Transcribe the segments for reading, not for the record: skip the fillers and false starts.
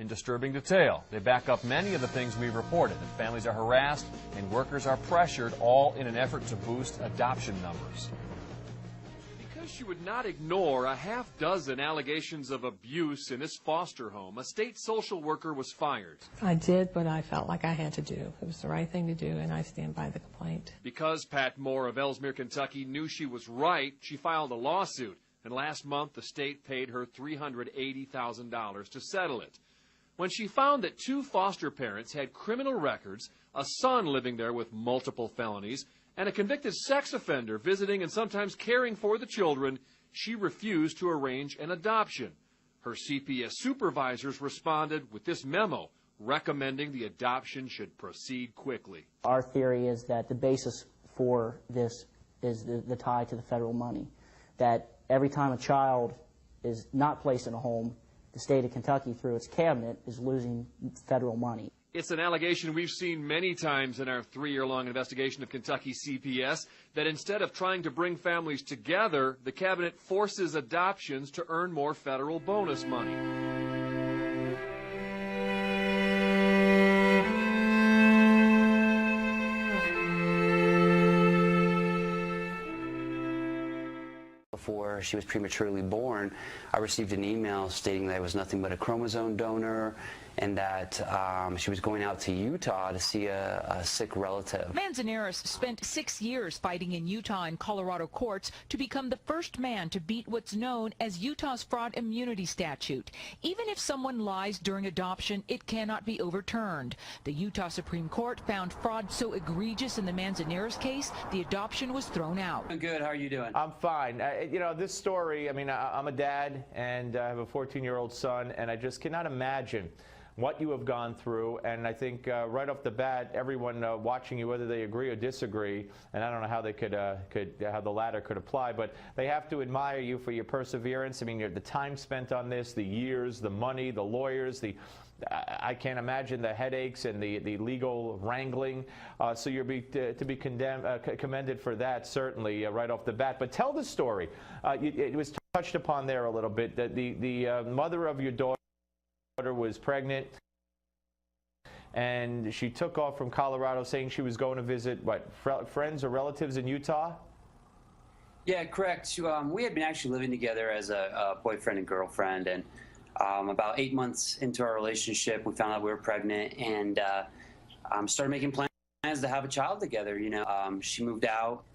In disturbing detail, they back up many of the things we reported, that families are harassed and workers are pressured, all in an effort to boost adoption numbers. Because she would not ignore a half-dozen allegations of abuse in this foster home, a state social worker was fired. I did what I felt like I had to do. It was the right thing to do, and I stand by the complaint. Because Pat Moore of Ellesmere, Kentucky knew she was right, she filed a lawsuit, and last month the state paid her $380,000 to settle it. When she found that 2 foster parents had criminal records, a son living there with multiple felonies, and a convicted sex offender visiting and sometimes caring for the children, she refused to arrange an adoption. Her CPS supervisors responded with this memo recommending the adoption should proceed quickly. Our theory is that the basis for this is the tie to the federal money, that every time a child is not placed in a home, the state of Kentucky, through its cabinet, is losing federal money. It's an allegation we've seen many times in our 3-year-long investigation of Kentucky CPS, that instead of trying to bring families together, the cabinet forces adoptions to earn more federal bonus money. Before she was prematurely born, I received an email stating that I was nothing but a chromosome donor and that she was going out to Utah to see a sick relative. Manzanares spent 6 years fighting in Utah and Colorado courts to become the first man to beat what's known as Utah's fraud immunity statute. Even if someone lies during adoption, it cannot be overturned. The Utah Supreme Court found fraud so egregious in the Manzanares case, the adoption was thrown out. I'm good. How are you doing? I'm fine. You know, this story, I mean, I'm a dad and I have a 14-year-old son, and I just cannot imagine what you have gone through, and I think right off the bat, everyone watching you, whether they agree or disagree, and I don't know how they how the latter could apply, but they have to admire you for your perseverance. I mean, the time spent on this, the years, the money, the lawyers, I can't imagine the headaches and the legal wrangling. So you're to be commended for that, certainly, right off the bat. But tell the story. It was touched upon there a little bit, that the mother of your daughter was pregnant, and she took off from Colorado saying she was going to visit, what, friends or relatives in Utah? Yeah, correct. We had been actually living together as a boyfriend and girlfriend, and about 8 months into our relationship, we found out we were pregnant, and started making plans to have a child together. You know, she moved out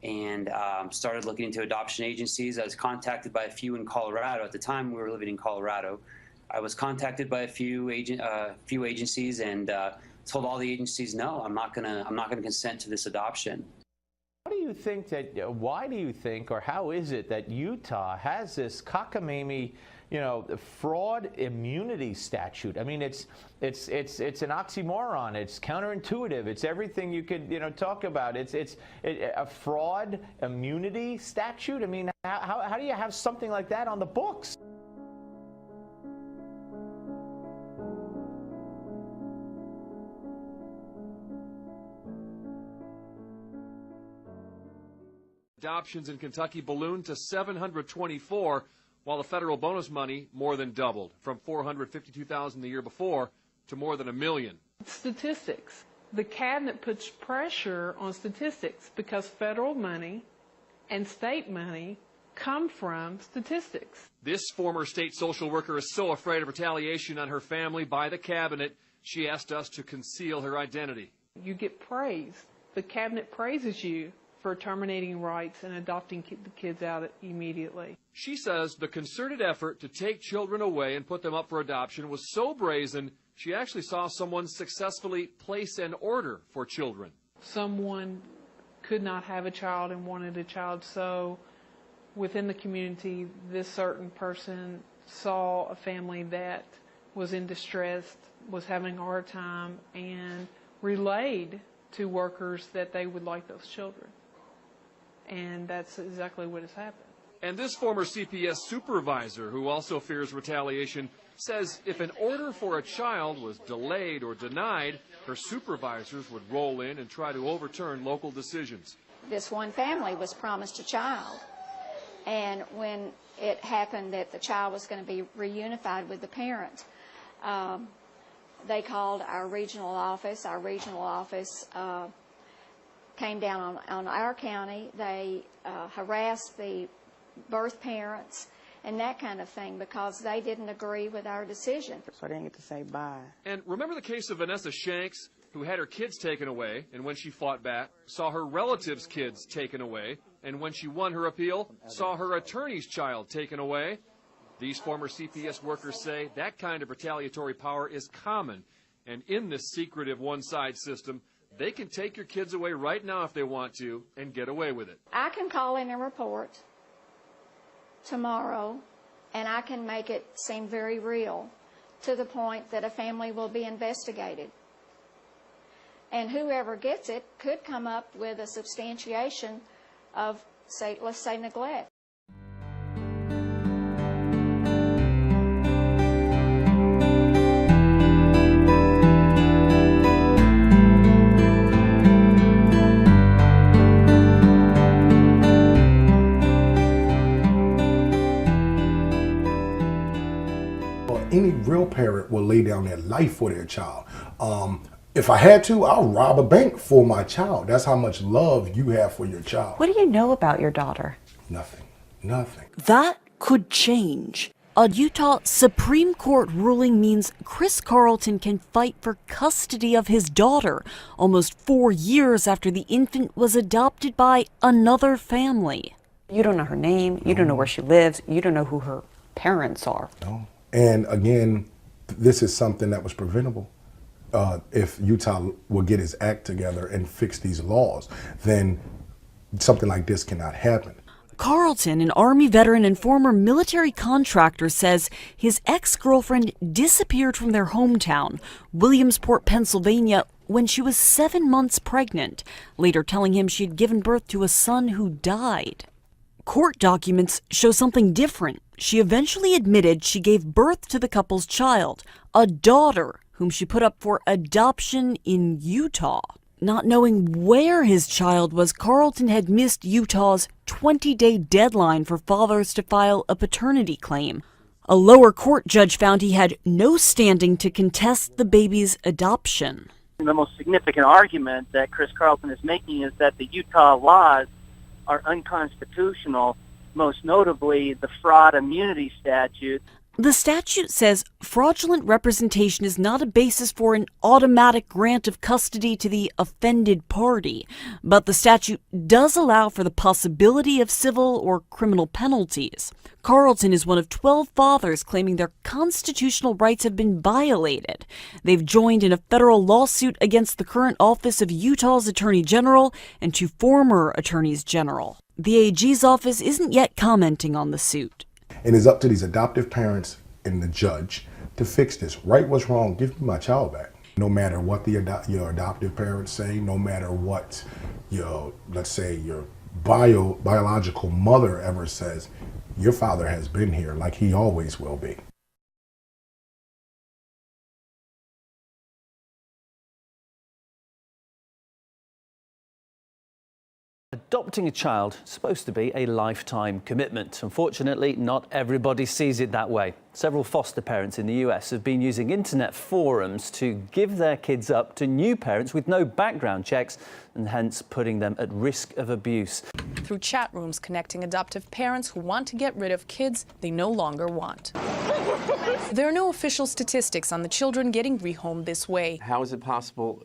and started looking into adoption agencies. I was contacted by a few in Colorado. At the time, we were living in Colorado. I was contacted by a few agencies and told all the agencies, no, I'm not gonna consent to this adoption. Why do you think, or how is it that Utah has this cockamamie, you know, fraud immunity statute? I mean, it's an oxymoron. It's counterintuitive. It's everything you could, you know, talk about. It's a fraud immunity statute. I mean, how do you have something like that on the books? Adoptions in Kentucky ballooned to 724, while the federal bonus money more than doubled, from $452,000 the year before to more than $1 million. Statistics. The cabinet puts pressure on statistics because federal money and state money come from statistics. This former state social worker is so afraid of retaliation on her family by the cabinet, she asked us to conceal her identity. You get praise. The cabinet praises you for terminating rights and adopting the kids out immediately. She says the concerted effort to take children away and put them up for adoption was so brazen, she actually saw someone successfully place an order for children. Someone could not have a child and wanted a child, so within the community, this certain person saw a family that was in distress, was having a hard time, and relayed to workers that they would like those children. And that's exactly what has happened. And this former CPS supervisor, who also fears retaliation, says if an order for a child was delayed or denied, her supervisors would roll in and try to overturn local decisions. This one family was promised a child, and when it happened that the child was going to be reunified with the parents, They called our regional office. Our regional office came down on our county. They harassed the birth parents and that kind of thing because they didn't agree with our decision. So I didn't get to say bye. And remember the case of Vanessa Shanks, who had her kids taken away, and when she fought back, saw her relatives' kids taken away, and when she won her appeal, saw her attorney's child taken away? These former CPS workers say that kind of retaliatory power is common, and in this secretive one-side system, they can take your kids away right now if they want to and get away with it. I can call in a report tomorrow, and I can make it seem very real to the point that a family will be investigated. And whoever gets it could come up with a substantiation of, let's say, neglect. Any real parent will lay down their life for their child. If I had to, I'll rob a bank for my child. That's how much love you have for your child. What do you know about your daughter? Nothing. Nothing. That could change. A Utah Supreme Court ruling means Chris Carlton can fight for custody of his daughter almost 4 years after the infant was adopted by another family. You don't know her name, you don't know where she lives, you don't know who her parents are. No. And again, this is something that was preventable. If Utah will get its act together and fix these laws, then something like this cannot happen. Carlton, an Army veteran and former military contractor, says his ex-girlfriend disappeared from their hometown, Williamsport, Pennsylvania, when she was 7 months pregnant, later telling him she had given birth to a son who died. Court documents show something different. She eventually admitted she gave birth to the couple's child, a daughter whom she put up for adoption in Utah. Not knowing where his child was, Carlton had missed Utah's 20-day deadline for fathers to file a paternity claim. A lower court judge found he had no standing to contest the baby's adoption. The most significant argument that Chris Carlton is making is that the Utah laws are unconstitutional, most notably the fraud immunity statute. The statute says fraudulent representation is not a basis for an automatic grant of custody to the offended party, but the statute does allow for the possibility of civil or criminal penalties. Carlton is one of 12 fathers claiming their constitutional rights have been violated. They've joined in a federal lawsuit against the current office of Utah's Attorney General and 2 former attorneys general. The AG's office isn't yet commenting on the suit. And it's up to these adoptive parents and the judge to fix this. Right what's wrong, give me my child back. No matter what your adoptive parents say, no matter what let's say your biological mother ever says, your father has been here like he always will be. Adopting a child is supposed to be a lifetime commitment. Unfortunately, not everybody sees it that way. Several foster parents in the US have been using internet forums to give their kids up to new parents with no background checks and hence putting them at risk of abuse. Through chat rooms connecting adoptive parents who want to get rid of kids they no longer want. There are no official statistics on the children getting rehomed this way. How is it possible?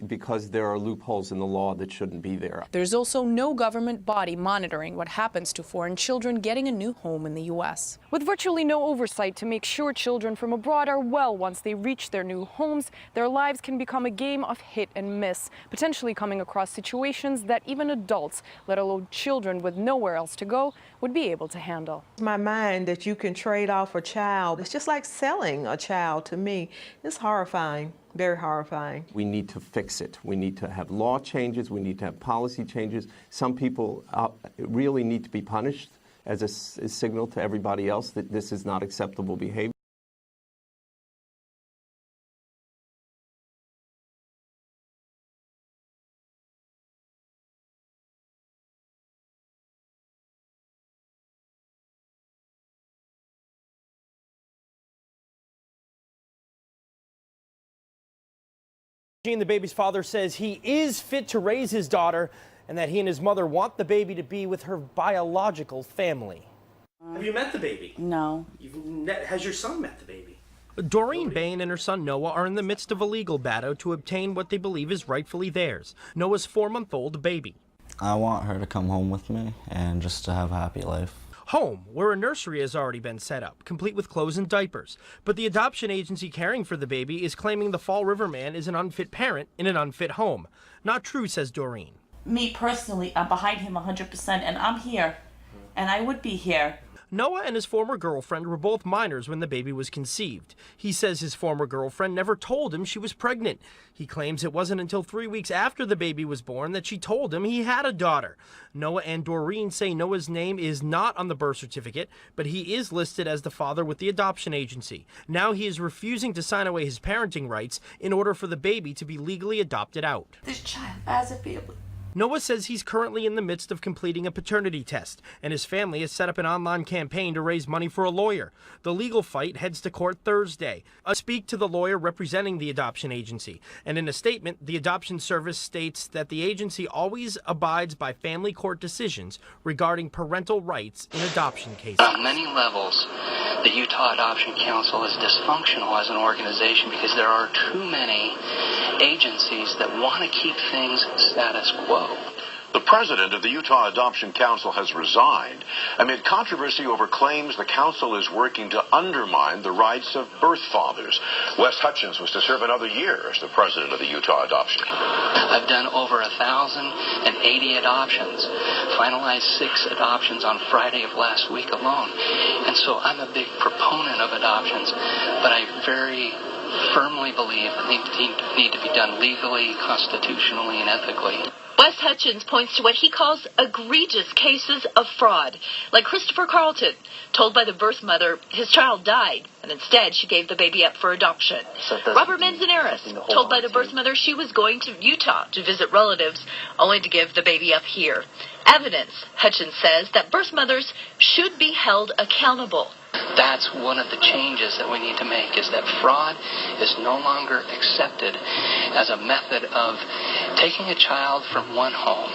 Because there are loopholes in the law that shouldn't be there. There's also no government body monitoring what happens to foreign children getting a new home in the U.S. With virtually no oversight to make sure children from abroad are well once they reach their new homes, their lives can become a game of hit and miss, potentially coming across situations that even adults, let alone children with nowhere else to go, would be able to handle. My mind that you can trade off a child, it's just like selling a child to me. It's horrifying, very horrifying. We need to fix it. We need to have law changes. We need to have policy changes. Some people really need to be punished as a signal to everybody else that this is not acceptable behavior. Christine, the baby's father, says he is fit to raise his daughter and that he and his mother want the baby to be with her biological family. Have you met the baby? No. Has your son met the baby? Doreen Bain and her son Noah are in the midst of a legal battle to obtain what they believe is rightfully theirs, Noah's 4-month-old baby. I want her to come home with me and just to have a happy life. Home, where a nursery has already been set up, complete with clothes and diapers. But the adoption agency caring for the baby is claiming the Fall River man is an unfit parent in an unfit home. Not true, says Doreen. Me personally, I'm behind him 100%, and I'm here, and I would be here. Noah and his former girlfriend were both minors when the baby was conceived. He says his former girlfriend never told him she was pregnant. He claims it wasn't until 3 weeks after the baby was born that she told him he had a daughter. Noah and Doreen say Noah's name is not on the birth certificate, but he is listed as the father with the adoption agency. Now he is refusing to sign away his parenting rights in order for the baby to be legally adopted out. This child has a family. Noah says he's currently in the midst of completing a paternity test, and his family has set up an online campaign to raise money for a lawyer. The legal fight heads to court Thursday. I speak to the lawyer representing the adoption agency, and in a statement, the adoption service states that the agency always abides by family court decisions regarding parental rights in adoption cases. On many levels, the Utah Adoption Council is dysfunctional as an organization because there are too many agencies that want to keep things status quo. The president of the Utah Adoption Council has resigned amid controversy over claims the council is working to undermine the rights of birth fathers. Wes Hutchins was to serve another year as the president of the Utah Adoption Council. I've done over 1,080 adoptions, finalized 6 adoptions on Friday of last week alone. And so I'm a big proponent of adoptions, but I very firmly believe that they need to be done legally, constitutionally, and ethically. Wes Hutchins points to what he calls egregious cases of fraud, like Christopher Carlton, told by the birth mother his child died, and instead she gave the baby up for adoption. Robert Manzanares, told by the birth mother she was going to Utah to visit relatives, only to give the baby up here. Evidence, Hutchins says, that birth mothers should be held accountable. That's one of the changes that we need to make, is that fraud is no longer accepted as a method of taking a child from one home,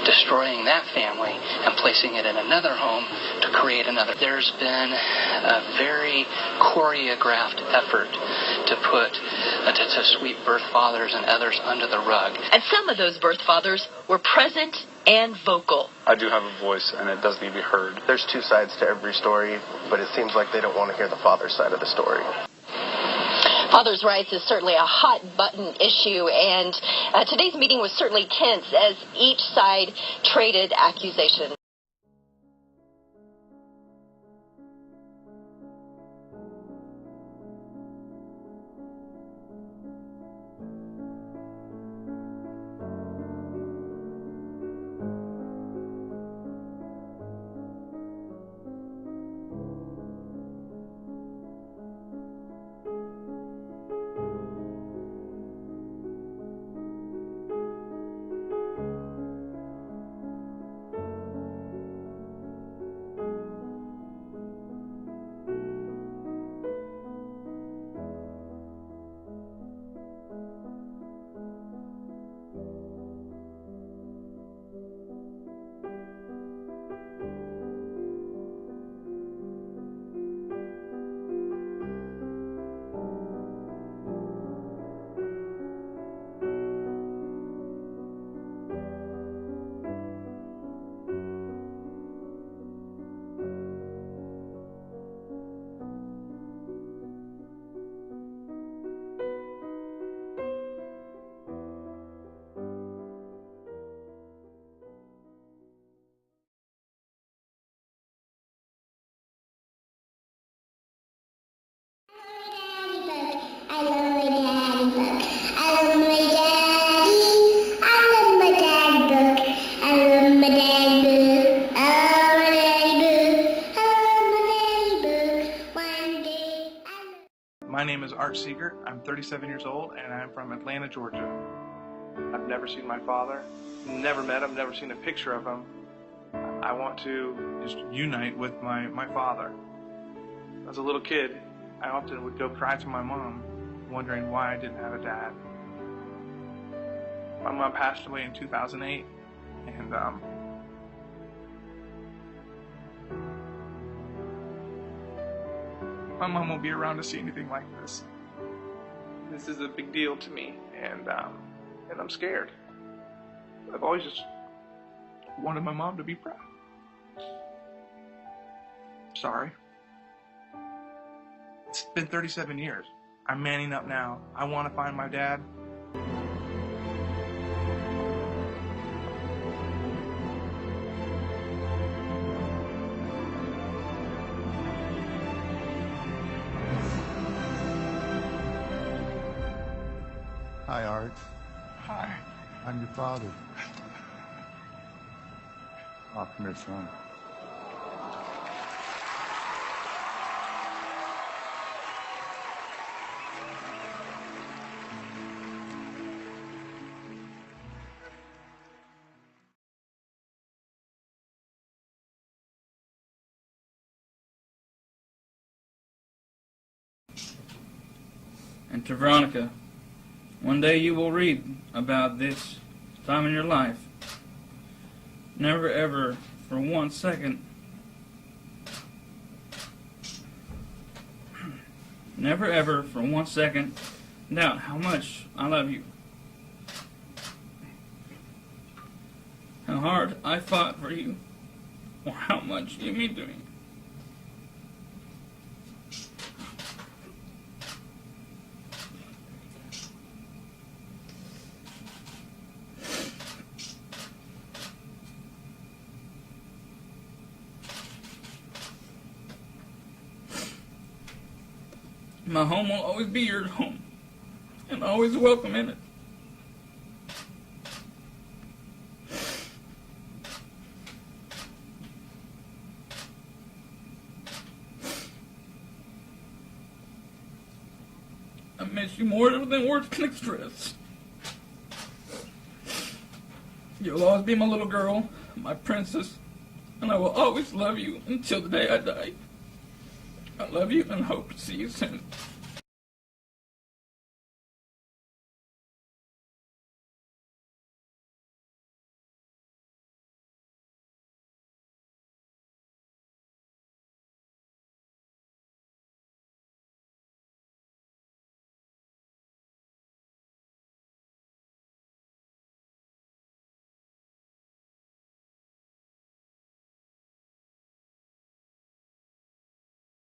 destroying that family, and placing it in another home to create another. There's been a very choreographed effort to to sweep birth fathers and others under the rug. And some of those birth fathers were present and vocal. I do have a voice, and it does need to be heard. There's 2 sides to every story, but it seems like they don't want to hear the father's side of the story. Fathers' rights is certainly a hot-button issue, and today's meeting was certainly tense as each side traded accusations. My name is Art Siegert. I'm 37 years old, and I'm from Atlanta, Georgia. I've never seen my father, never met him, never seen a picture of him. I want to just unite with my father. As a little kid, I often would go cry to my mom, wondering why I didn't have a dad. My mom passed away in 2008, and my mom won't be around to see anything like this. This is a big deal to me, and I'm scared. I've always just wanted my mom to be proud. Sorry. It's been 37 years. I'm manning up now. I want to find my dad. Hi, Art. Hi. I'm your father. Oh, come here, son. And to Veronica, one day you will read about this time in your life. Never ever for 1 second, never ever for 1 second doubt how much I love you. How hard I fought for you, or how much you mean to me. My home will always be your home, and always welcome in it. I miss you more than words can express. You'll always be my little girl, my princess, and I will always love you until the day I die. I love you and hope to see you soon.